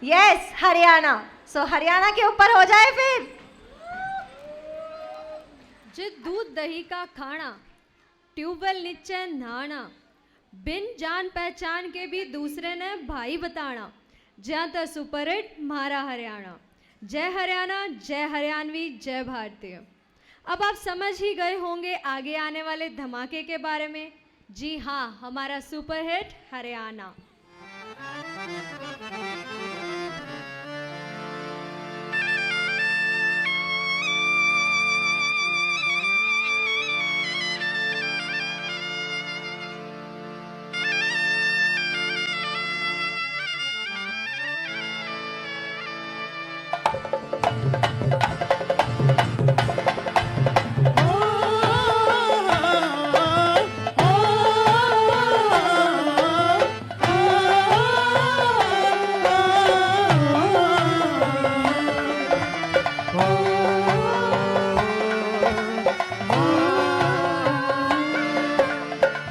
Yes Haryana. सो हरियाणा के ऊपर हो जाए फिर। जे दूध दही का खाना, ट्यूबवेल नीचे नहाना, बिन जान पहचान के भी दूसरे ने भाई बताना, जहाँ तक सुपरहिट मारा हरियाणा। जय हरियाणा, जय हरियाणवी, जय भारतीय। अब आप समझ ही गए होंगे आगे आने वाले धमाके के बारे में। जी हाँ, हमारा सुपरहिट हरियाणा।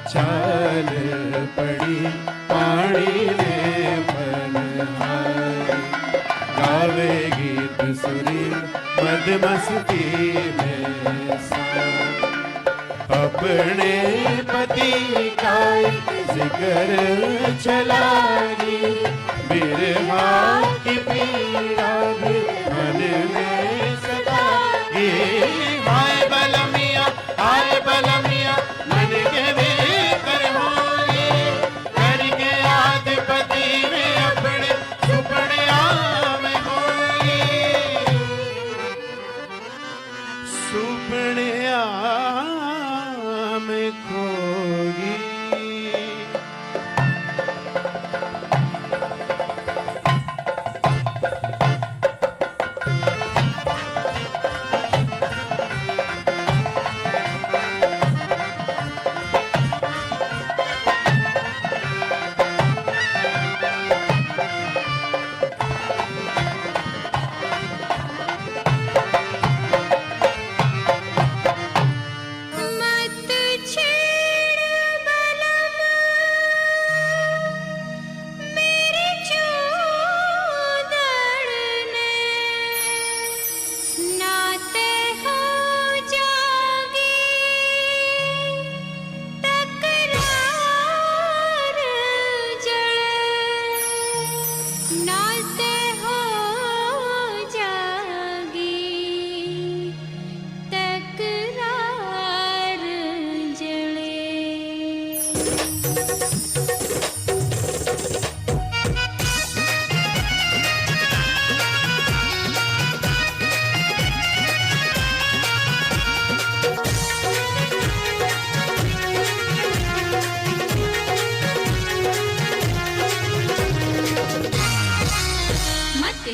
चाल पड़ी पानी में बनहारी, गावे गीत सुरील मद मस्ती में सार। अपने पति का जिक्र चलानी, बिरहा की पीड़ा भी मन में सताई। हाय बलमिया, हाय बलमिया, मन के भीतर होली, करके आधिपति में अपने सुपने में होली, सुपने में खोगी।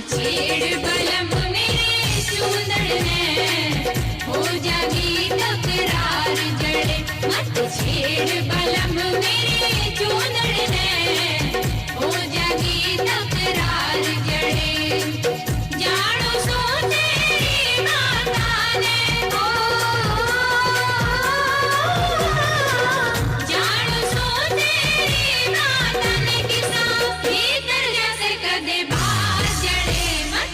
छेड़ बलम मेरे चूंदड़ में, हो जागी तकरार जड़े। मत छेड़ बलम मेरे चूंदड़ में, हो जागी तकरार जड़े। जानो सो तेरी माता ने हो, जानो सो तेरी माता ने किसा भीतर जैसे कदे बाहर जड़े। मत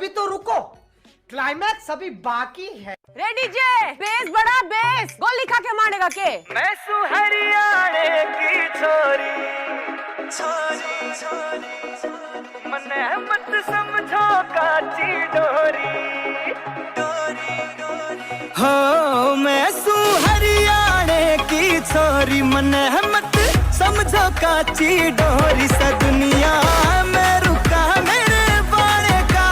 अभी तो रुको, क्लाइमैक्स अभी बाकी है। रेडी जे बेस बड़ा बेस गोली खा के मारेगा के मैं सुहरियाणे की छोरी छोरी छोरी मने मत समझो काची डोरी हो मैं सुहरियाणे की छोरी मने मत समझो काची डोरी सा दुनिया में रुका मेरे बाणे का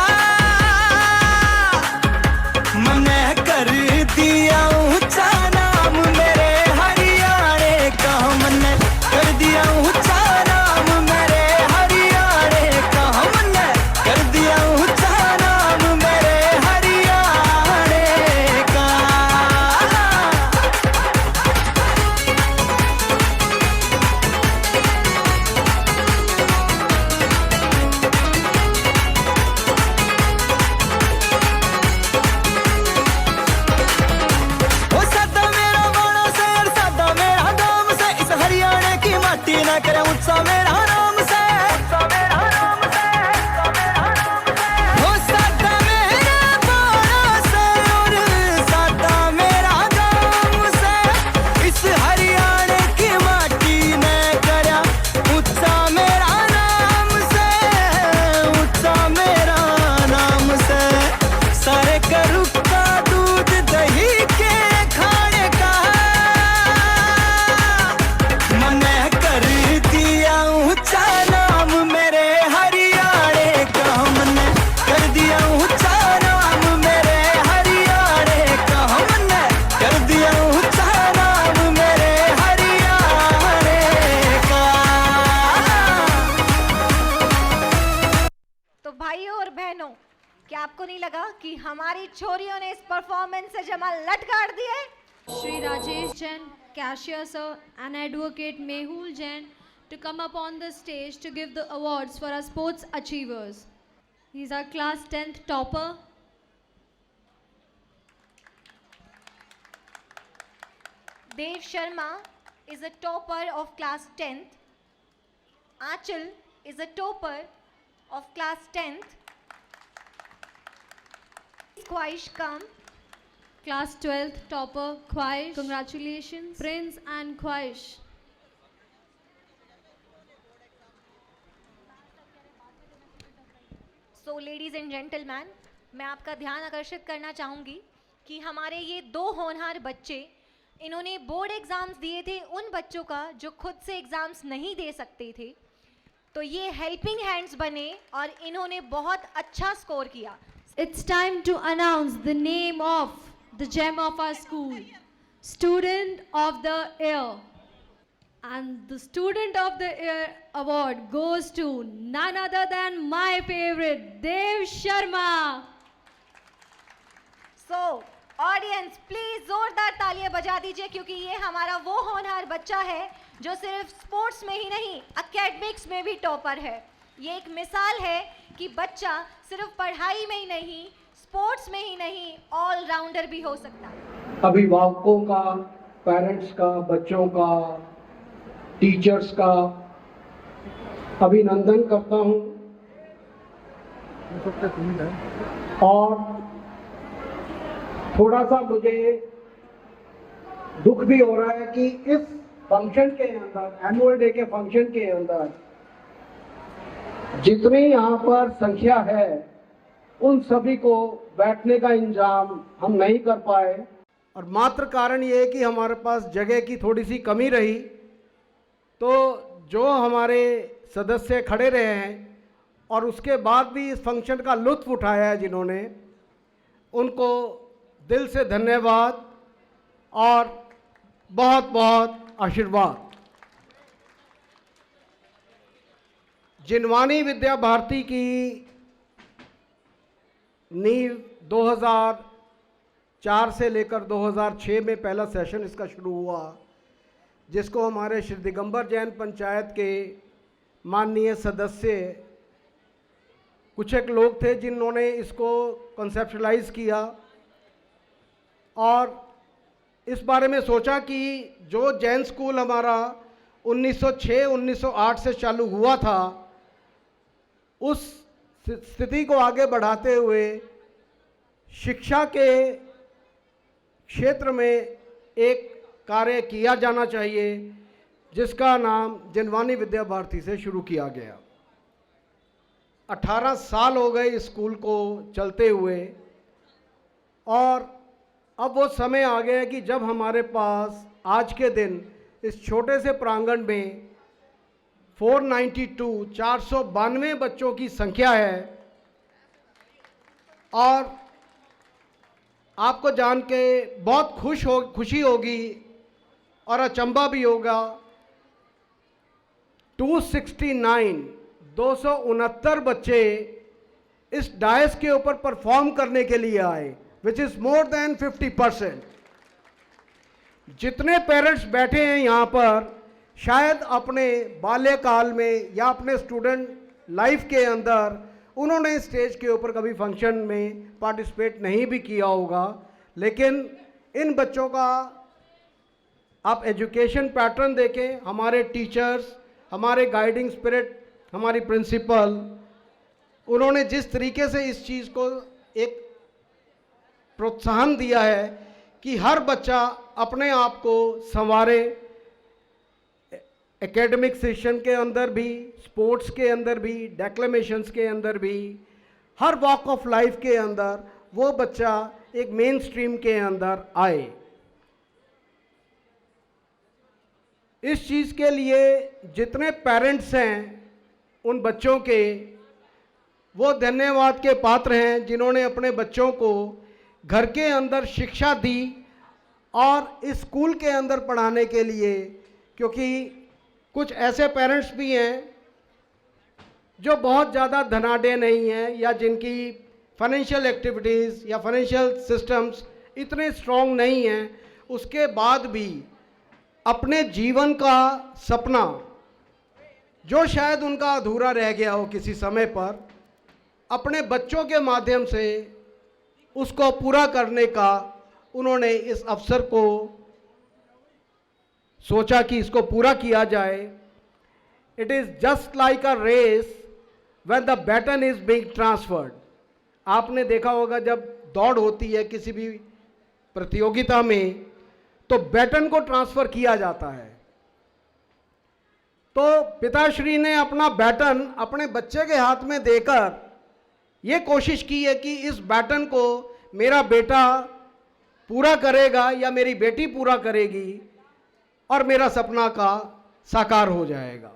मने कर दिया ऊंचा नाम मेरे हरियाणे का मने कर दिया ऊंचा नाम मेरे हरियाणे का मने कर दिया ऊंचा नाम मेरे हरियाणे का। ओ सदा मेरा बाणा से और सदा मेरा दाम से इस हरियाणा की माटी न करे ऊंचा मेरा नाम से ओ सदा मेरा बाणा से और सदा मेरा दाम से इस हरियाणा की माटी न करे ऊंचा मेरा नाम से ऊंचा मेरा नाम से सारे करू का दूध दही के खाने का मने कर दिया ऊंचा नाम मेरे हरियाणे का मने कर दिया ऊंचा नाम मेरे हरियाणे का मने कर दिया ऊंचा नाम मेरे हरियाणे का। तो भाइयों और बहनों, क्या आपको नहीं लगा कि हमारी छोरियों ने इस परफॉर्मेंस से जमाल लट काट दिए? Shri Rajesh Jain, cashier sir, and advocate Mehul Jain to come up on the stage to give the awards for our sports achievers. He's our class 10th topper. Dev Sharma is a topper of class 10th. Achal is a topper of class 10th. Khwahish come. Class 12th topper Khwahish. Congratulations Prince and Khwahish. So ladies and gentleman, मैं आपका ध्यान आकर्षित करना चाहूँगी कि हमारे ये दो होनहार बच्चे, इन्होंने बोर्ड एग्ज़ाम्स दिए थे उन बच्चों का जो खुद से एग्ज़ाम्स नहीं दे सकते थे। तो ये हेल्पिंग हैंड्स बने और इन्होंने बहुत अच्छा स्कोर किया। It's time to announce the name of the gem of our school, Student of the Year. And the Student of the Year award goes to none other than my favorite, Dev Sharma. So audience please जोरदार तालियां बजा दीजिए, क्योंकि ये हमारा वो होनहार बच्चा है जो सिर्फ स्पोर्ट्स में ही नहीं एकेडमिक्स में भी टॉपर है। ये एक मिसाल है कि बच्चा सिर्फ पढ़ाई में ही नहीं, स्पोर्ट्स में ही नहीं, ऑलराउंडर भी हो सकता है। अभिभावकों का, पेरेंट्स का, बच्चों का, टीचर्स का अभिनंदन करता हूं और थोड़ा सा मुझे दुख भी हो रहा है कि इस फंक्शन के अंदर, एनुअल डे के फंक्शन के अंदर जितनी यहाँ पर संख्या है उन सभी को बैठने का इंतजाम हम नहीं कर पाए, और मात्र कारण ये है कि हमारे पास जगह की थोड़ी सी कमी रही। तो जो हमारे सदस्य खड़े रहे हैं और उसके बाद भी इस फंक्शन का लुत्फ उठाया है जिन्होंने, उनको दिल से धन्यवाद और बहुत बहुत आशीर्वाद। जिनवानी विद्या भारती की नींव 2004 से लेकर 2006 में पहला सेशन इसका शुरू हुआ, जिसको हमारे श्री दिगंबर जैन पंचायत के माननीय सदस्य कुछ एक लोग थे जिन्होंने इसको कॉन्सेप्चुलाइज किया और इस बारे में सोचा कि जो जैन स्कूल हमारा 1906-1908 से चालू हुआ था, उस स्थिति को आगे बढ़ाते हुए शिक्षा के क्षेत्र में एक कार्य किया जाना चाहिए जिसका नाम जिनवानी विद्या भारती से शुरू किया गया। 18 साल हो गए इस स्कूल को चलते हुए और अब वो समय आ गया है कि जब हमारे पास आज के दिन इस छोटे से प्रांगण में 492 बच्चों की संख्या है। और आपको जान के बहुत खुशी होगी और अचंभा भी होगा, 269 बच्चे इस डायस के ऊपर परफॉर्म करने के लिए आए, विच इज़ मोर देन 50%। जितने पेरेंट्स बैठे हैं यहाँ पर शायद अपने बाल्यकाल में या अपने स्टूडेंट लाइफ के अंदर उन्होंने स्टेज के ऊपर कभी फंक्शन में पार्टिसिपेट नहीं भी किया होगा, लेकिन इन बच्चों का आप एजुकेशन पैटर्न देखें, हमारे टीचर्स, हमारे गाइडिंग स्पिरिट, हमारी प्रिंसिपल, उन्होंने जिस तरीके से इस चीज़ को एक प्रोत्साहन दिया है कि हर बच्चा अपने आप को संवारे, एकेडमिक सेशन के अंदर भी, स्पोर्ट्स के अंदर भी, डेक्लेमेशंस के अंदर भी, हर वॉक ऑफ लाइफ के अंदर वो बच्चा एक मेन स्ट्रीम के अंदर आए। इस चीज़ के लिए जितने पेरेंट्स हैं उन बच्चों के, वो धन्यवाद के पात्र हैं जिन्होंने अपने बच्चों को घर के अंदर शिक्षा दी और इस स्कूल के अंदर पढ़ाने के लिए, क्योंकि कुछ ऐसे पेरेंट्स भी हैं जो बहुत ज़्यादा धनाढ़ नहीं हैं या जिनकी फाइनेंशियल एक्टिविटीज़ या फाइनेंशियल सिस्टम्स इतने स्ट्रॉन्ग नहीं हैं, उसके बाद भी अपने जीवन का सपना जो शायद उनका अधूरा रह गया हो किसी समय पर, अपने बच्चों के माध्यम से उसको पूरा करने का उन्होंने इस अवसर को सोचा कि इसको पूरा किया जाए। It is just like a race when the baton is being transferred. आपने देखा होगा जब दौड़ होती है किसी भी प्रतियोगिता में तो बैटन को ट्रांसफर किया जाता है, तो पिताश्री ने अपना बैटन अपने बच्चे के हाथ में देकर ये कोशिश की है कि इस बैटन को मेरा बेटा पूरा करेगा या मेरी बेटी पूरा करेगी और मेरा सपना का साकार हो जाएगा।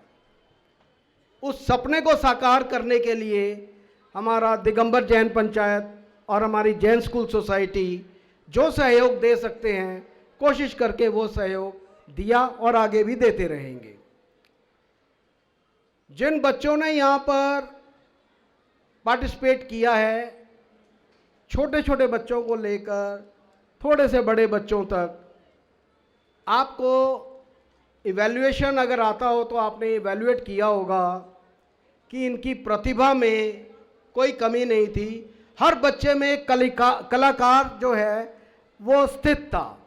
उस सपने को साकार करने के लिए हमारा दिगंबर जैन पंचायत और हमारी जैन स्कूल सोसाइटी जो सहयोग दे सकते हैं, कोशिश करके वो सहयोग दिया और आगे भी देते रहेंगे। जिन बच्चों ने यहाँ पर पार्टिसिपेट किया है, छोटे छोटे बच्चों को लेकर थोड़े से बड़े बच्चों तक, आपको इवैल्यूएशन अगर आता हो तो आपने इवैल्यूएट किया होगा कि इनकी प्रतिभा में कोई कमी नहीं थी। हर बच्चे में एक कलाकार जो है वो स्थित था।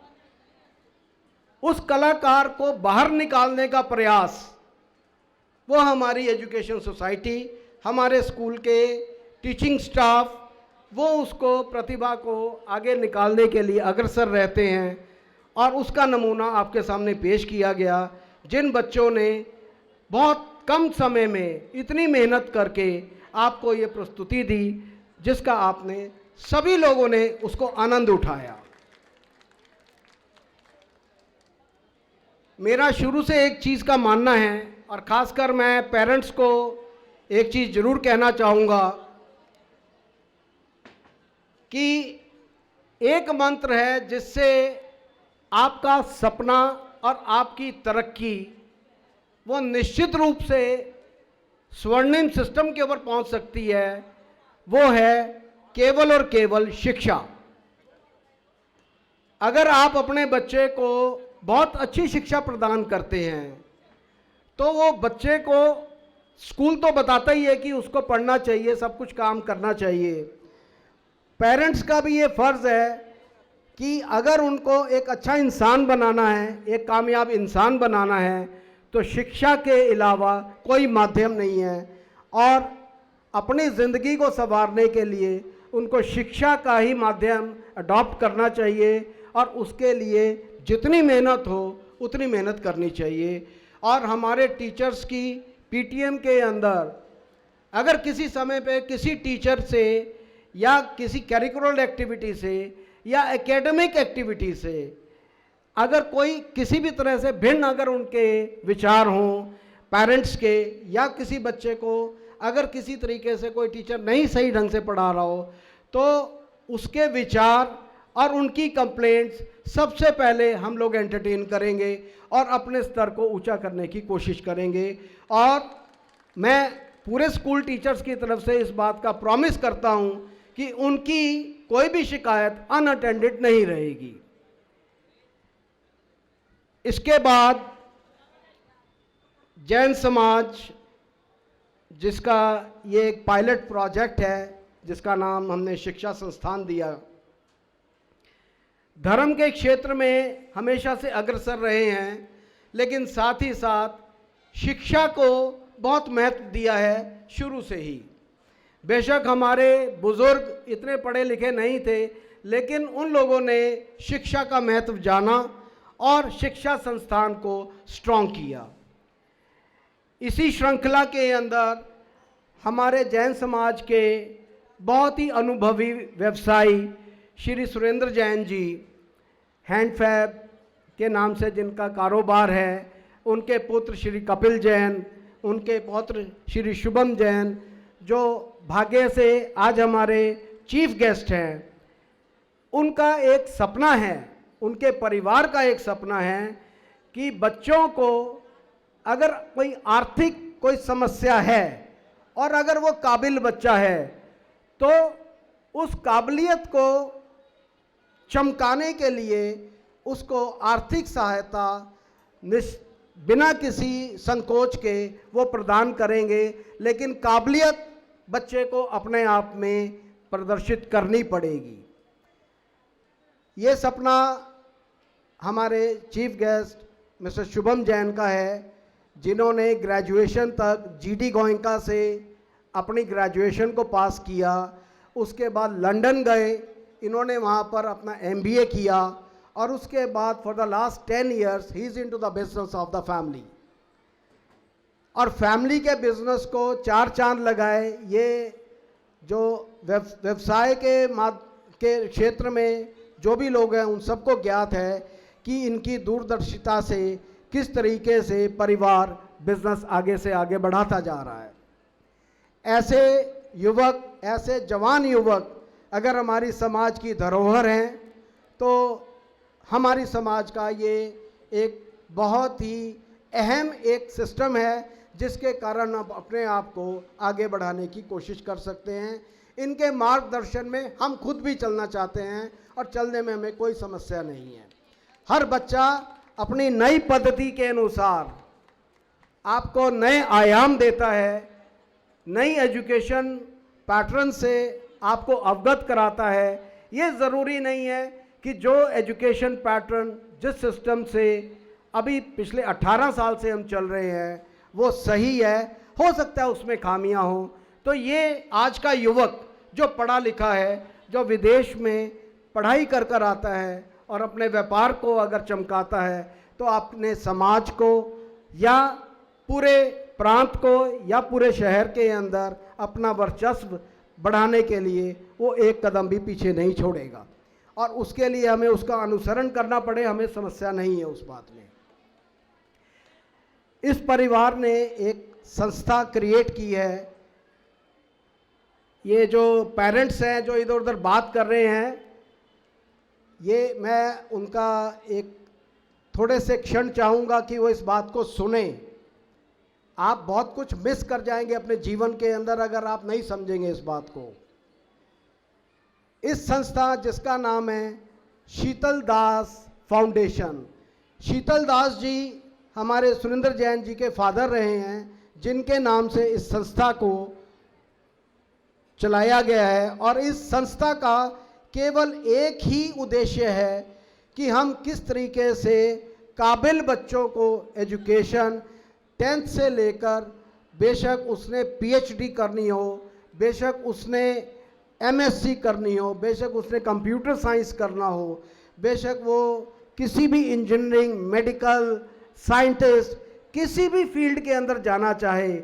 उस कलाकार को बाहर निकालने का प्रयास वो हमारी एजुकेशन सोसाइटी, हमारे स्कूल के टीचिंग स्टाफ, वो उसको प्रतिभा को आगे निकालने के लिए अग्रसर रहते हैं और उसका नमूना आपके सामने पेश किया गया। जिन बच्चों ने बहुत कम समय में इतनी मेहनत करके आपको ये प्रस्तुति दी, जिसका आपने सभी लोगों ने उसको आनंद उठाया। मेरा शुरू से एक चीज़ का मानना है और ख़ासकर मैं पेरेंट्स को एक चीज़ ज़रूर कहना चाहूँगा कि एक मंत्र है जिससे आपका सपना और आपकी तरक्की वो निश्चित रूप से स्वर्णिम सिस्टम के ऊपर पहुंच सकती है। वो है केवल और केवल शिक्षा। अगर आप अपने बच्चे को बहुत अच्छी शिक्षा प्रदान करते हैं तो वो बच्चे को स्कूल तो बताता ही है कि उसको पढ़ना चाहिए, सब कुछ काम करना चाहिए। पेरेंट्स का भी ये फ़र्ज़ है कि अगर उनको एक अच्छा इंसान बनाना है, एक कामयाब इंसान बनाना है, तो शिक्षा के अलावा कोई माध्यम नहीं है। और अपनी ज़िंदगी को संवारने के लिए उनको शिक्षा का ही माध्यम अडॉप्ट करना चाहिए और उसके लिए जितनी मेहनत हो उतनी मेहनत करनी चाहिए। और हमारे टीचर्स की पीटीएम के अंदर अगर किसी समय पे किसी टीचर से या किसी करिकुलर एक्टिविटी से या एकेडमिक एक्टिविटी से अगर कोई किसी भी तरह से भिन्न अगर उनके विचार हों पेरेंट्स के या किसी बच्चे को अगर किसी तरीके से कोई टीचर नहीं सही ढंग से पढ़ा रहा हो तो उसके विचार और उनकी कंप्लेंट्स सबसे पहले हम लोग एंटरटेन करेंगे और अपने स्तर को ऊंचा करने की कोशिश करेंगे। और मैं पूरे स्कूल टीचर्स की तरफ से इस बात का प्रॉमिस करता हूं कि उनकी कोई भी शिकायत अनअटेंडेड नहीं रहेगी। इसके बाद जैन समाज, जिसका ये एक पायलट प्रोजेक्ट है जिसका नाम हमने शिक्षा संस्थान दिया, धर्म के क्षेत्र में हमेशा से अग्रसर रहे हैं, लेकिन साथ ही साथ शिक्षा को बहुत महत्व दिया है शुरू से ही। बेशक हमारे बुजुर्ग इतने पढ़े लिखे नहीं थे, लेकिन उन लोगों ने शिक्षा का महत्व जाना और शिक्षा संस्थान को स्ट्रॉन्ग किया। इसी श्रृंखला के अंदर हमारे जैन समाज के बहुत ही अनुभवी व्यवसायी श्री सुरेंद्र जैन जी, हैंडफैब के नाम से जिनका कारोबार है, उनके पुत्र श्री कपिल जैन, उनके पौत्र श्री शुभम जैन, जो भाग्य से आज हमारे चीफ गेस्ट हैं, उनका एक सपना है, उनके परिवार का एक सपना है कि बच्चों को अगर कोई आर्थिक कोई समस्या है और अगर वो काबिल बच्चा है तो उस काबिलियत को चमकाने के लिए उसको आर्थिक सहायता बिना किसी संकोच के वो प्रदान करेंगे, लेकिन काबिलियत बच्चे को अपने आप में प्रदर्शित करनी पड़ेगी। ये सपना हमारे chief guest mister Shubham Jain का है, जिन्होंने ग्रेजुएशन तक जीडी गोयनका से अपनी ग्रेजुएशन को पास किया। उसके बाद लंदन गए, इन्होंने वहाँ पर अपना एमबीए किया और उसके बाद for the last 10 years he is into the business of the family. और फैमिली के बिजनेस को चार चांद लगाए। ये जो व्यवसाय के क्षेत्र में जो भी लोग हैं उन सबको ज्ञात है कि इनकी दूरदर्शिता से किस तरीके से परिवार बिजनेस आगे से आगे बढ़ाता जा रहा है। ऐसे युवक, ऐसे जवान युवक अगर हमारी समाज की धरोहर हैं तो हमारी समाज का ये एक बहुत ही अहम एक सिस्टम है जिसके कारण आप अपने आप को आगे बढ़ाने की कोशिश कर सकते हैं। इनके मार्गदर्शन में हम खुद भी चलना चाहते हैं और चलने में हमें कोई समस्या नहीं है। हर बच्चा अपनी नई पद्धति के अनुसार आपको नए आयाम देता है, नई एजुकेशन पैटर्न से आपको अवगत कराता है। ये ज़रूरी नहीं है कि जो एजुकेशन पैटर्न जिस सिस्टम से अभी पिछले 18 साल से हम चल रहे हैं वो सही है, हो सकता है उसमें खामियां हो। तो ये आज का युवक जो पढ़ा लिखा है, जो विदेश में पढ़ाई कर कर आता है और अपने व्यापार को अगर चमकाता है तो अपने समाज को या पूरे प्रांत को या पूरे शहर के अंदर अपना वर्चस्व बढ़ाने के लिए वो एक कदम भी पीछे नहीं छोड़ेगा। और उसके लिए हमें उसका अनुसरण करना पड़े, हमें समस्या नहीं है उस बात में। इस परिवार ने एक संस्था क्रिएट की है। ये जो पेरेंट्स हैं जो इधर उधर बात कर रहे हैं, ये मैं उनका एक थोड़े से क्षण चाहूँगा कि वो इस बात को सुने। आप बहुत कुछ मिस कर जाएंगे अपने जीवन के अंदर अगर आप नहीं समझेंगे इस बात को। इस संस्था जिसका नाम है शीतल दास फाउंडेशन, शीतल दास जी हमारे सुरेंद्र जैन जी के फादर रहे हैं, जिनके नाम से इस संस्था को चलाया गया है। और इस संस्था का केवल एक ही उद्देश्य है कि हम किस तरीके से काबिल बच्चों को एजुकेशन 10th से लेकर, बेशक उसने पीएचडी करनी हो, बेशक उसने एमएससी करनी हो, बेशक उसने कंप्यूटर साइंस करना हो, बेशक वो किसी भी इंजीनियरिंग, मेडिकल, साइंटिस्ट, किसी भी फील्ड के अंदर जाना चाहे,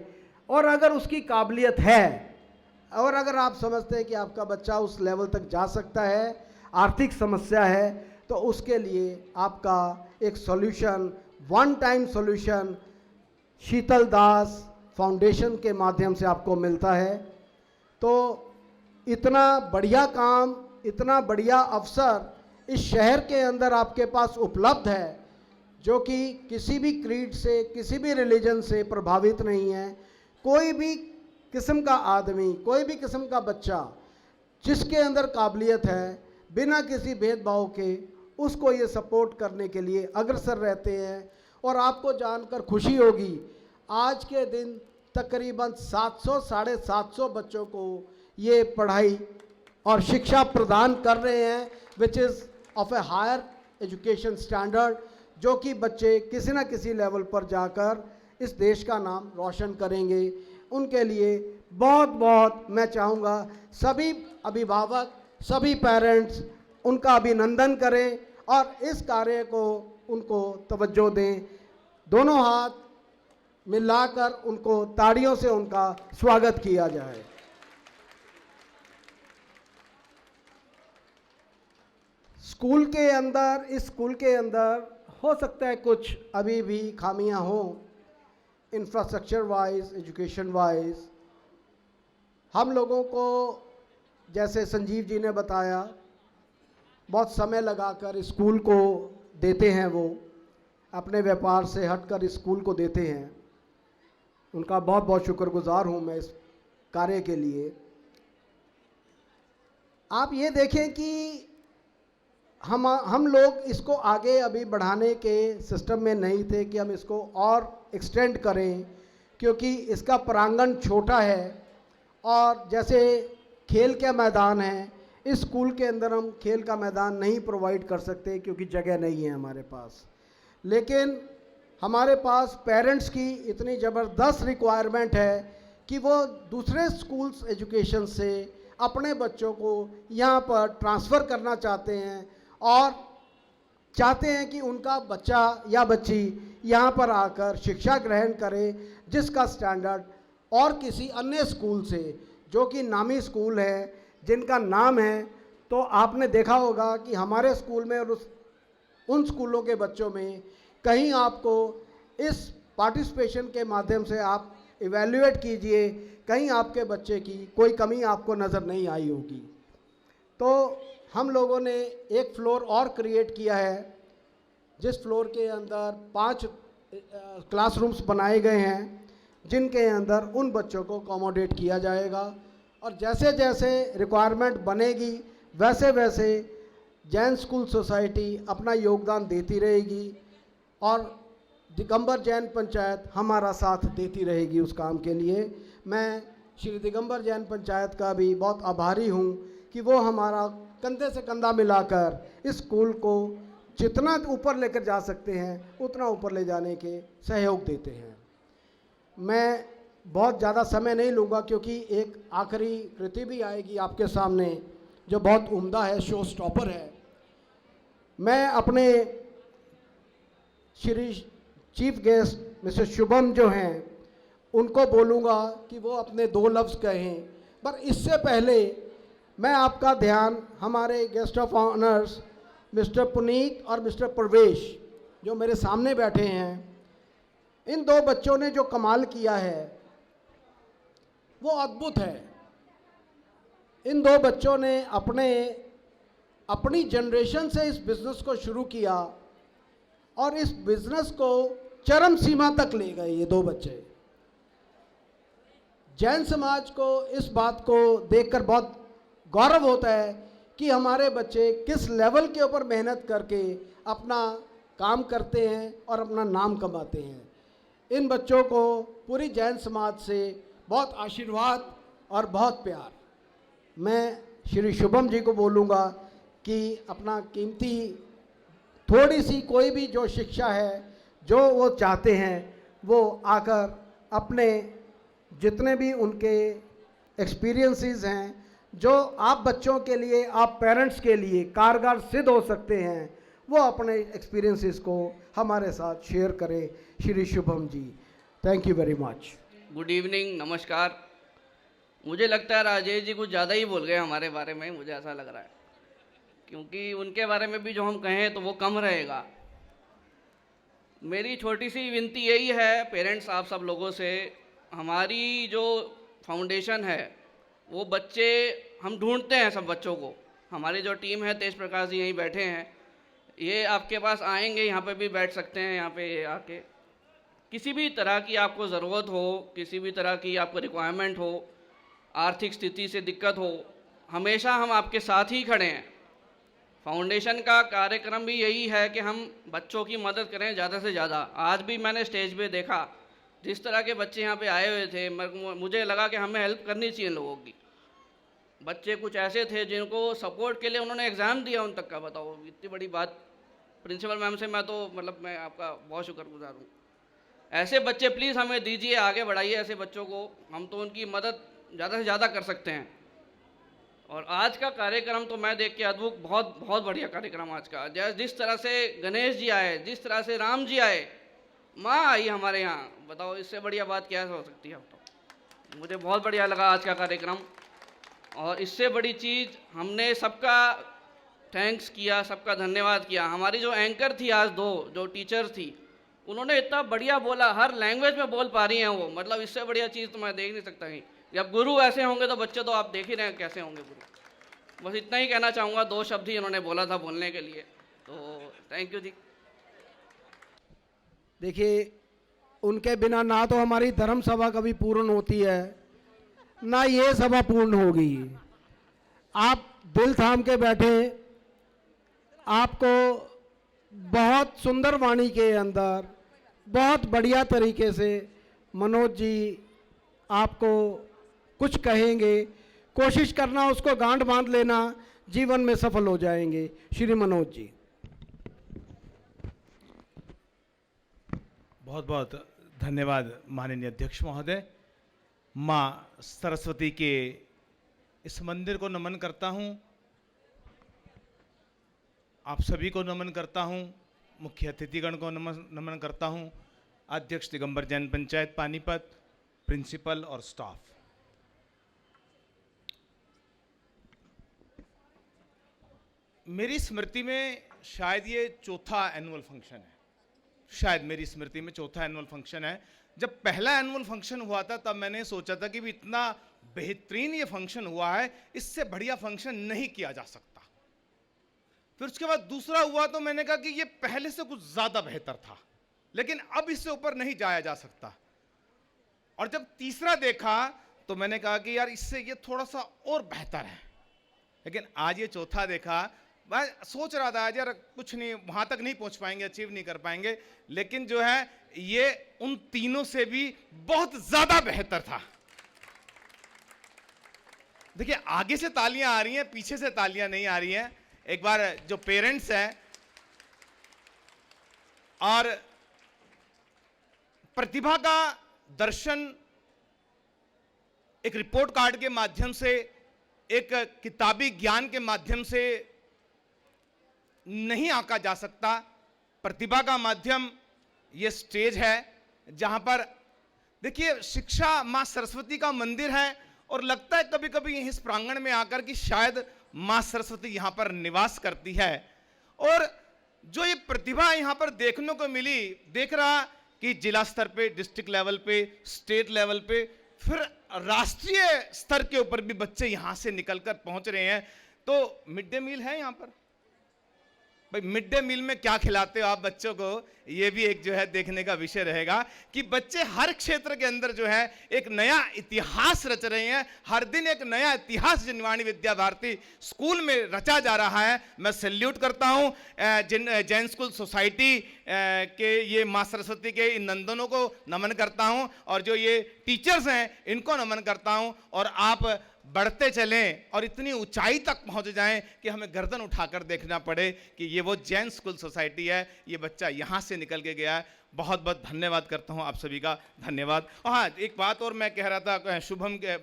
और अगर उसकी काबिलियत है और अगर आप समझते हैं कि आपका बच्चा उस लेवल तक जा सकता है, आर्थिक समस्या है, तो उसके लिए आपका एक सॉल्यूशन, वन टाइम सॉल्यूशन शीतल दास फाउंडेशन के माध्यम से आपको मिलता है। तो इतना बढ़िया काम, इतना बढ़िया अवसर इस शहर के अंदर आपके पास उपलब्ध है, जो कि किसी भी क्रीड से, किसी भी रिलीजन से प्रभावित नहीं है। कोई भी किस्म का आदमी, कोई भी किस्म का बच्चा जिसके अंदर काबिलियत है, बिना किसी भेदभाव के उसको ये सपोर्ट करने के लिए अग्रसर रहते हैं। और आपको जानकर खुशी होगी, आज के दिन तकरीबन 700-750 बच्चों को ये पढ़ाई और शिक्षा प्रदान कर रहे हैं, which is of a higher education standard, जो कि बच्चे किसी न किसी लेवल पर जाकर इस देश का नाम रोशन करेंगे। उनके लिए बहुत बहुत मैं चाहूँगा सभी अभिभावक, सभी पेरेंट्स उनका अभिनंदन करें और इस कार्य को उनको तवज्जो दें। दोनों हाथ मिलाकर उनको ताड़ियों से उनका स्वागत किया जाए। स्कूल के अंदर, इस स्कूल के अंदर हो सकता है कुछ अभी भी खामियां हों, इंफ्रास्ट्रक्चर वाइज, एजुकेशन वाइज। हम लोगों को, जैसे संजीव जी ने बताया, बहुत समय लगाकर स्कूल को देते हैं, वो अपने व्यापार से हटकर स्कूल को देते हैं। उनका बहुत बहुत शुक्रगुजार हूँ मैं इस कार्य के लिए। आप ये देखें कि हम लोग इसको आगे अभी बढ़ाने के सिस्टम में नहीं थे कि हम इसको और एक्सटेंड करें, क्योंकि इसका प्रांगण छोटा है और जैसे खेल के मैदान है, इस स्कूल के अंदर हम खेल का मैदान नहीं प्रोवाइड कर सकते क्योंकि जगह नहीं है हमारे पास। लेकिन हमारे पास पेरेंट्स की इतनी ज़बरदस्त रिक्वायरमेंट है कि वो दूसरे स्कूल्स एजुकेशन से अपने बच्चों को यहाँ पर ट्रांसफ़र करना चाहते हैं और चाहते हैं कि उनका बच्चा या बच्ची यहाँ पर आकर शिक्षा ग्रहण करे, जिसका स्टैंडर्ड और किसी अन्य स्कूल से, जो कि नामी स्कूल है, जिनका नाम है, तो आपने देखा होगा कि हमारे स्कूल में और उन स्कूलों के बच्चों में कहीं आपको इस पार्टिसिपेशन के माध्यम से आप इवैल्यूएट कीजिए, कहीं आपके बच्चे की कोई कमी आपको नज़र नहीं आई होगी। तो हम लोगों ने एक फ्लोर और क्रिएट किया है, जिस फ्लोर के अंदर 5 क्लासरूम्स बनाए गए हैं, जिनके अंदर उन बच्चों को अकोमोडेट किया जाएगा। और जैसे जैसे रिक्वायरमेंट बनेगी वैसे वैसे जैन स्कूल सोसाइटी अपना योगदान देती रहेगी और दिगंबर जैन पंचायत हमारा साथ देती रहेगी उस काम के लिए। मैं श्री दिगंबर जैन पंचायत का भी बहुत आभारी हूँ कि वो हमारा कंधे से कंधा मिलाकर इस स्कूल को जितना ऊपर लेकर जा सकते हैं उतना ऊपर ले जाने के सहयोग देते हैं। मैं बहुत ज़्यादा समय नहीं लूँगा क्योंकि एक आखिरी कृति भी आएगी आपके सामने जो बहुत उम्दा है, शो स्टॉपर है। मैं अपने Shri chief guest mister Shubham जो हैं उनको बोलूँगा कि वो अपने 2 लफ्ज़ कहें, पर इससे पहले मैं आपका ध्यान हमारे guest of honours mister Puneet और मिस्टर प्रवेश जो मेरे सामने बैठे हैं, इन 2 बच्चों ने जो कमाल किया है वो अद्भुत है। इन 2 बच्चों ने अपनी जनरेशन से इस बिज़नेस को शुरू किया और इस बिज़नेस को चरम सीमा तक ले गए। ये 2 बच्चे, जैन समाज को इस बात को देखकर बहुत गौरव होता है कि हमारे बच्चे किस लेवल के ऊपर मेहनत करके अपना काम करते हैं और अपना नाम कमाते हैं। इन बच्चों को पूरी जैन समाज से बहुत आशीर्वाद और बहुत प्यार। मैं श्री शुभम जी को बोलूँगा कि अपना कीमती थोड़ी सी कोई भी जो शिक्षा है जो वो चाहते हैं वो आकर अपने जितने भी उनके एक्सपीरियंसेस हैं जो आप बच्चों के लिए, आप पेरेंट्स के लिए कारगर सिद्ध हो सकते हैं, वो अपने एक्सपीरियंसेस को हमारे साथ शेयर करें। Shri Shubham ji, thank you very much. Good evening, नमस्कार। मुझे लगता है राजेश जी कुछ ज़्यादा ही बोल गए हमारे बारे में, मुझे ऐसा लग रहा है, क्योंकि उनके बारे में भी जो हम कहें तो वो कम रहेगा। मेरी छोटी सी विनती यही है पेरेंट्स आप सब लोगों से, हमारी जो फाउंडेशन है वो बच्चे हम ढूंढते हैं, सब बच्चों को। हमारी जो टीम है, तेज प्रकाश जी यहीं बैठे हैं, ये आपके पास आएंगे, यहाँ पे भी बैठ सकते हैं, यहाँ पे आके किसी भी तरह की आपको ज़रूरत हो, किसी भी तरह की आपको रिक्वायरमेंट हो, आर्थिक स्थिति से दिक्कत हो, हमेशा हम आपके साथ ही खड़े हैं। फाउंडेशन का कार्यक्रम भी यही है कि हम बच्चों की मदद करें ज़्यादा से ज़्यादा। आज भी मैंने स्टेज पे देखा जिस तरह के बच्चे यहाँ पे आए हुए थे, मुझे लगा कि हमें हेल्प करनी चाहिए लोगों की। बच्चे कुछ ऐसे थे जिनको सपोर्ट के लिए उन्होंने एग्ज़ाम दिया उन तक का, बताओ इतनी बड़ी बात। प्रिंसिपल मैम से मैं तो मैं आपका बहुत शुक्रगुजार हूँ। ऐसे बच्चे प्लीज़ हमें दीजिए, आगे बढ़ाइए ऐसे बच्चों को, हम तो उनकी मदद ज़्यादा से ज़्यादा कर सकते हैं। और आज का कार्यक्रम तो मैं देख के अद्भुत, बहुत बहुत बढ़िया कार्यक्रम आज का। जिस तरह से गणेश जी आए, जिस तरह से राम जी आए, माँ आई हमारे यहाँ, बताओ इससे बढ़िया बात क्या हो सकती है। तो मुझे बहुत बढ़िया लगा आज का कार्यक्रम। और इससे बड़ी चीज़, हमने सबका थैंक्स किया, सबका धन्यवाद किया। हमारी जो एंकर थी आज, दो जो टीचर्स थी, उन्होंने इतना बढ़िया बोला, हर लैंग्वेज में बोल पा रही हैं वो, मतलब इससे बढ़िया चीज़ तो मैं देख नहीं सकता कहीं। जब गुरु ऐसे होंगे तो बच्चे तो आप देख ही रहे हैं कैसे होंगे गुरु। बस इतना ही कहना चाहूँगा, 2 शब्द ही उन्होंने बोला था बोलने के लिए, तो थैंक यू जी। देखिए, उनके बिना ना तो हमारी धर्म सभा कभी पूर्ण होती है, ना ये सभा पूर्ण होगी। आप दिल थाम के बैठे, आपको बहुत सुंदर वाणी के अंदर बहुत बढ़िया तरीके से मनोज जी आपको कुछ कहेंगे, कोशिश करना उसको गांठ बांध लेना, जीवन में सफल हो जाएंगे। श्री मनोज जी। बहुत बहुत धन्यवाद माननीय अध्यक्ष महोदय। माँ सरस्वती के इस मंदिर को नमन करता हूँ, आप सभी को नमन करता हूँ, मुख्य अतिथिगण को नमन करता हूँ, अध्यक्ष दिगंबर जैन पंचायत पानीपत, प्रिंसिपल और स्टाफ। मेरी स्मृति में शायद ये चौथा एनुअल फंक्शन है, शायद मेरी स्मृति में चौथा एनुअल फंक्शन है। जब पहला एनुअल फंक्शन हुआ था तब मैंने सोचा था कि भी इतना बेहतरीन ये फंक्शन हुआ है, इससे बढ़िया फंक्शन नहीं किया जा सकता। फिर उसके बाद दूसरा हुआ तो मैंने कहा कि ये पहले से कुछ ज्यादा बेहतर था, लेकिन अब इससे ऊपर नहीं जाया जा सकता। और जब तीसरा देखा तो मैंने कहा कि यार इससे ये थोड़ा सा और बेहतर है। लेकिन आज ये चौथा देखा, मैं सोच रहा था यार कुछ नहीं, वहां तक नहीं पहुंच पाएंगे, अचीव नहीं कर पाएंगे, लेकिन जो है ये उन तीनों से भी बहुत ज्यादा बेहतर था। देखिए, आगे से तालियां आ रही हैं, पीछे से तालियां नहीं आ रही हैं। एक बार जो पेरेंट्स हैं और प्रतिभा का दर्शन एक रिपोर्ट कार्ड के माध्यम से, एक किताबी ज्ञान के माध्यम से नहीं आंका जा सकता। प्रतिभा का माध्यम ये स्टेज है जहां पर देखिए शिक्षा मां सरस्वती का मंदिर है, और लगता है कभी कभी इस प्रांगण में आकर कि शायद मां सरस्वती यहां पर निवास करती है। और जो ये प्रतिभा यहां पर देखने को मिली, देख रहा कि जिला स्तर पे, डिस्ट्रिक्ट लेवल पे, स्टेट लेवल पे, फिर राष्ट्रीय स्तर के ऊपर भी बच्चे यहां से निकलकर पहुंच रहे हैं। तो मिड डे मील है यहां पर, भाई मिड डे मील में क्या खिलाते हो आप बच्चों को, ये भी एक जो है देखने का विषय रहेगा कि बच्चे हर क्षेत्र के अंदर जो है एक नया इतिहास रच रहे हैं। हर दिन एक नया इतिहास जिनवाणी विद्या भारती स्कूल में रचा जा रहा है। मैं सैल्यूट करता हूं जैन स्कूल सोसाइटी के ये मां सरस्वती के इन नंदनों को नमन करता हूं, और जो ये टीचर्स हैं इनको नमन करता हूं। और आप बढ़ते चलें और इतनी ऊंचाई तक पहुंच जाएं कि हमें गर्दन उठाकर देखना पड़े कि ये वो जैन स्कूल सोसाइटी है, ये बच्चा यहाँ से निकल के गया है। बहुत बहुत धन्यवाद करता हूँ आप सभी का, धन्यवाद। और हाँ, एक बात और मैं कह रहा था, शुभम के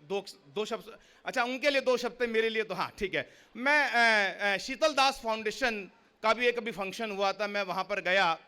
दो शब्द, अच्छा उनके लिए 2 शब्द, मेरे लिए तो हाँ ठीक है। मैं शीतल दास फाउंडेशन का भी एक अभी फंक्शन हुआ था, मैं वहाँ पर गया।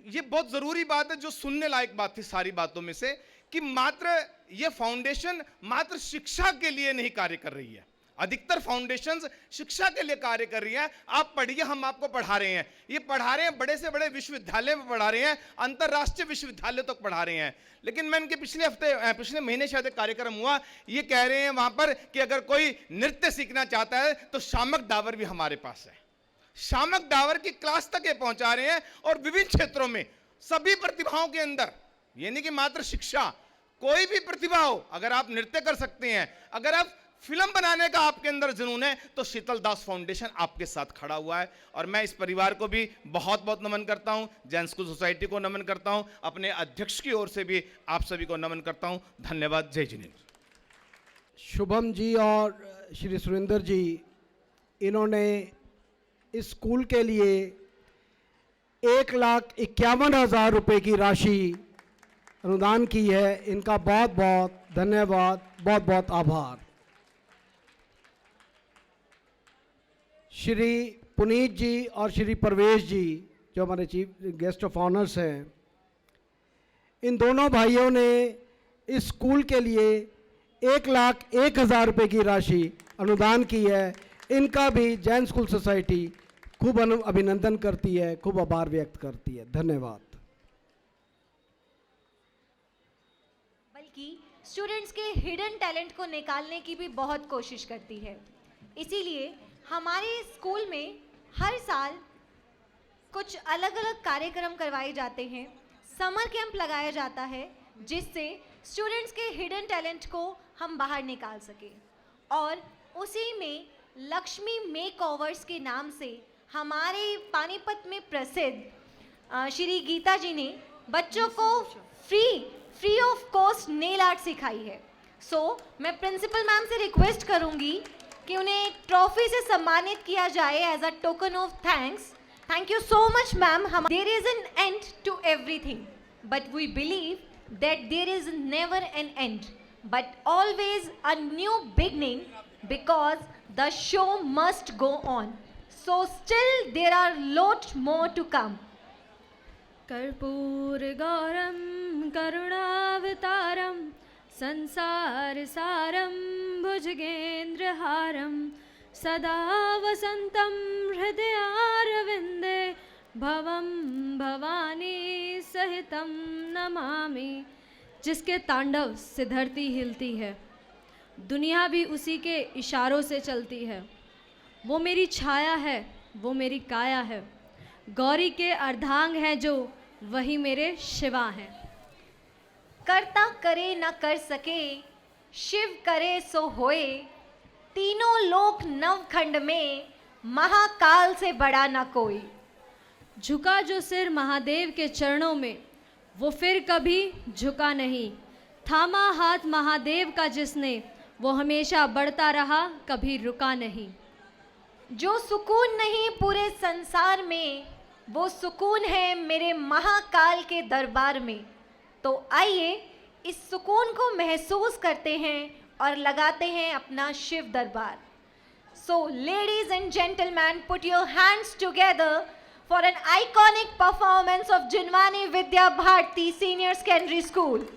ये बहुत ज़रूरी बात है जो सुनने लायक बात थी सारी बातों में से, कि मात्र ये फाउंडेशन मात्र शिक्षा के लिए नहीं कार्य कर रही है। अधिकतर फाउंडेशंस शिक्षा के लिए कार्य कर रही हैं। आप पढ़िए, हम आपको पढ़ा रहे हैं। ये पढ़ा रहे हैं, बड़े से बड़े विश्वविद्यालय में पढ़ा रहे हैं, अंतर्राष्ट्रीय विश्वविद्यालय तक पढ़ा रहे हैं। लेकिन मैं इनके पिछले महीने शायद एक कार्यक्रम हुआ, ये कह रहे हैं वहां पर कि अगर कोई नृत्य सीखना चाहता है तो शामक डावर भी हमारे पास है। शामक डावर की क्लास तक ये पहुंचा रहे हैं, और विभिन्न क्षेत्रों में सभी प्रतिभाओं के अंदर, ये नहीं कि मात्र शिक्षा, कोई भी प्रतिभा हो, अगर आप नृत्य कर सकते हैं, अगर आप फिल्म बनाने का आपके अंदर जुनून है, तो शीतल दास फाउंडेशन आपके साथ खड़ा हुआ है। और मैं इस परिवार को भी बहुत बहुत नमन करता हूं, जैन स्कूल सोसाइटी को नमन करता हूं, अपने अध्यक्ष की ओर से भी आप सभी को नमन करता हूं। धन्यवाद। जय जिनेन्द्र। शुभम जी और श्री सुरेंद्र जी, इन्होंने इस स्कूल के लिए 1,51,000 रुपये की राशि अनुदान की है। इनका बहुत बहुत धन्यवाद, बहुत बहुत आभार। श्री पुनीत जी और श्री प्रवेश जी, जो हमारे चीफ गेस्ट ऑफ ऑनर्स हैं, इन दोनों भाइयों ने इस स्कूल के लिए 1,01,000 रुपये की राशि अनुदान की है। इनका भी जैन स्कूल सोसाइटी खूब अभिनंदन करती है, खूब आभार व्यक्त करती है। धन्यवाद। बल्कि स्टूडेंट्स के हिडन टैलेंट को निकालने की भी बहुत कोशिश करती है। इसीलिए हमारे स्कूल में हर साल कुछ अलग अलग कार्यक्रम करवाए जाते हैं, समर कैंप लगाया जाता है, जिससे स्टूडेंट्स के हिडन टैलेंट को हम बाहर निकाल सकें। और उसी में लक्ष्मी मेकओवर्स के नाम से हमारे पानीपत में प्रसिद्ध श्री गीता जी ने बच्चों को free of cost nail art सिखाई है। सो मैं प्रिंसिपल मैम से रिक्वेस्ट करूंगी कि उन्हें ट्रॉफी से सम्मानित किया जाए as a token of thanks. Thank you so much ma'am. There is an end to everything, but we believe that there is never an end, but always a new beginning, because the show must go on. So still there are lot more to come. कर्पूर गौरम करुणावतारम संसार सारम भुजगेंद्र हारम सदा वसंतम हृदयारविंदे भवम भवानी सहितम नमामि। जिसके तांडव से धरती हिलती है, दुनिया भी उसी के इशारों से चलती है। वो मेरी छाया है, वो मेरी काया है, गौरी के अर्धांग हैं जो, वही मेरे शिवा हैं। करता करे न कर सके, शिव करे सो होए, तीनों लोक नवखंड में, महाकाल से बड़ा न कोई। झुका जो सिर महादेव के चरणों में, वो फिर कभी झुका नहीं। थामा हाथ महादेव का जिसने, वो हमेशा बढ़ता रहा, कभी रुका नहीं। जो सुकून नहीं पूरे संसार में, वो सुकून है मेरे महाकाल के दरबार में। तो आइए इस सुकून को महसूस करते हैं और लगाते हैं अपना Shiv Darbar. So ladies and gentleman, put your hands together for an iconic performance of Jinvani Vidya Bharati senior secondary school.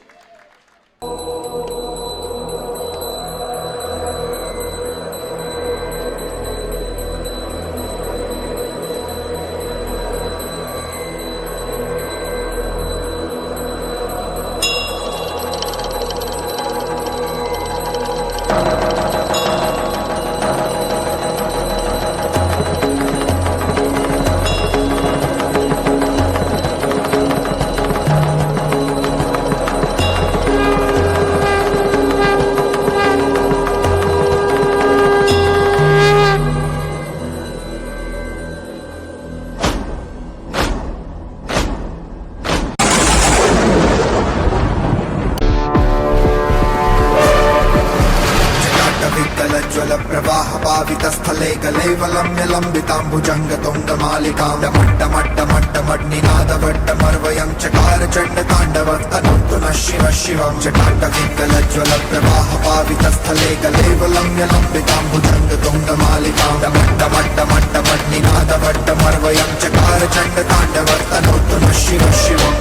शीतलज्ज्वल प्रवाह पावितस्थले कलेवलम्य लम्बिताम्बुजङ्गतुङ्गमालिकां डमट्टमट्टमट्टमट्निनादवट्टमर्वयं चकार चण्डताण्डवस्तनोतु नः शिवः शिवं जटाटविकलज्ज्वल प्रवाह पावितस्थले कलेवलम्य लम्बिताम्बुजङ्गतुङ्गमालिकां डमट्टमट्टमट्टमट्निनादवट्टमर्वयं चकार चण्डताण्डवस्तनोतु नः शिवः शिवम्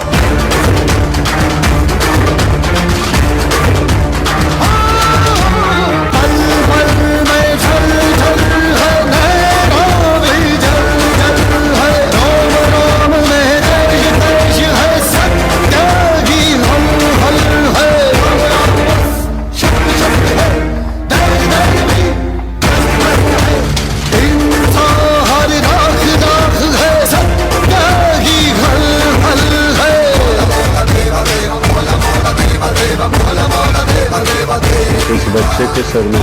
इस बच्चे के सर में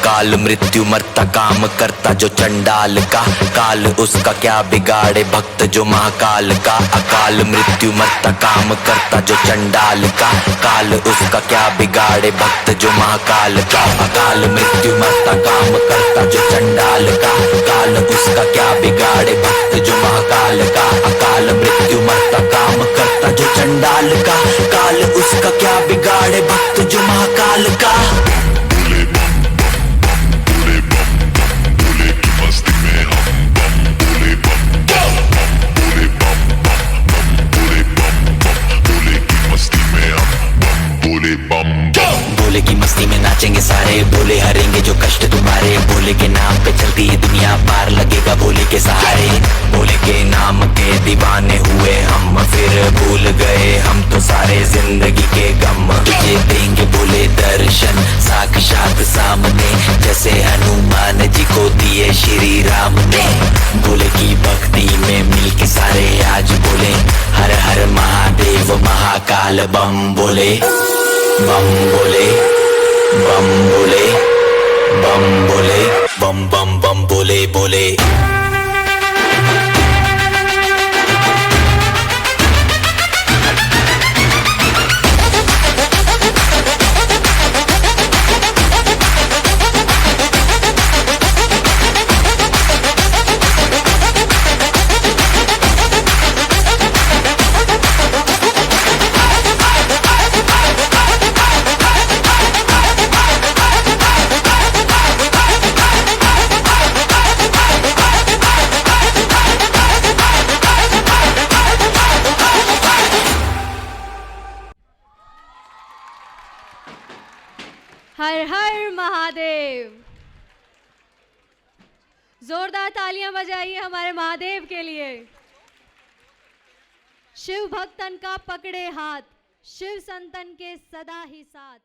काल मृत्यु मरता काम करता जो चंडाल का काल उसका क्या बिगाड़े भक्त जो महाकाल का अकाल मृत्यु मरता काम करता जो चंडाल का काल उसका क्या बिगाड़े भक्त जो महाकाल का अकाल मृत्यु मरता काम करता जो चंडाल का काल उसका क्या बिगाड़े भक्त जो महाकाल का अकाल मृत्यु मरता काम करता जो चंडाल का काल उसका क्या बिगाड़े भक्त जो महाकाल का भोले की मस्ती में नाचेंगे सारे भोले हरेंगे जो कष्ट तुम्हारे भोले के नाम पे चलती है दुनिया पार लगेगा भोले के सहारे भोले के नाम के दीवाने हुए हम फिर भूल गए हम तो सारे जिंदगी के गम तुझे देंगे भोले दर्शन साक्षात सामने जैसे हनुमान जी को दिए श्री राम ने भोले की भक्ति में मिल के सारे आज बोले हर हर महादेव महाकाल बम बोले बम बोले बम बोले बम बोले बम बम बम बोले बोले हर हर महादेव। जोरदार तालियां बजाइए हमारे महादेव के लिए। शिव भक्तन का पकड़े हाथ, शिव संतन के सदा ही साथ।